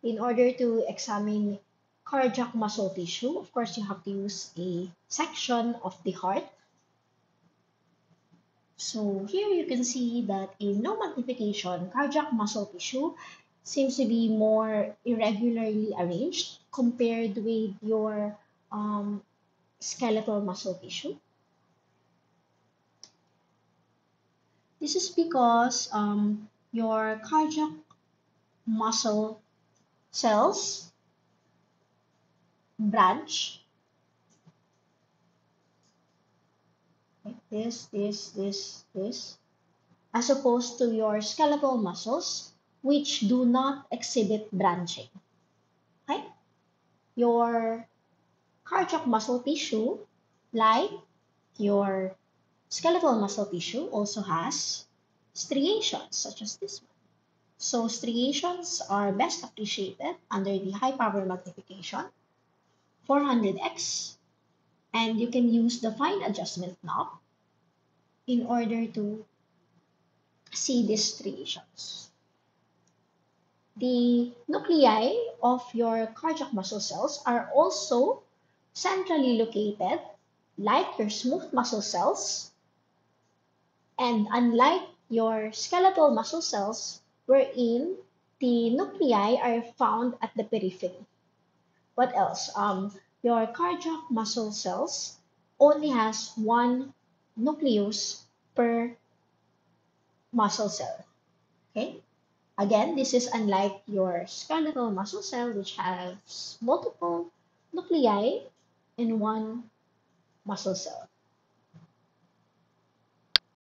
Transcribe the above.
In order to examine cardiac muscle tissue, of course, you have to use a section of the heart. So here you can see that in no magnification, cardiac muscle tissue seems to be more irregularly arranged compared with your skeletal muscle tissue. This is because your cardiac muscle cells branch like this, as opposed to your skeletal muscles, which do not exhibit branching. Okay? Your cardiac muscle tissue, like your skeletal muscle tissue, also has striations, such as this one. So striations are best appreciated under the high power magnification, 400x, and you can use the fine adjustment knob in order to see these striations. The nuclei of your cardiac muscle cells are also centrally located, like your smooth muscle cells, and unlike your skeletal muscle cells, wherein the nuclei are found at the periphery. What else? Your cardiac muscle cells only has one nucleus per muscle cell. Okay? Again, this is unlike your skeletal muscle cell, which has multiple nuclei in one muscle cell.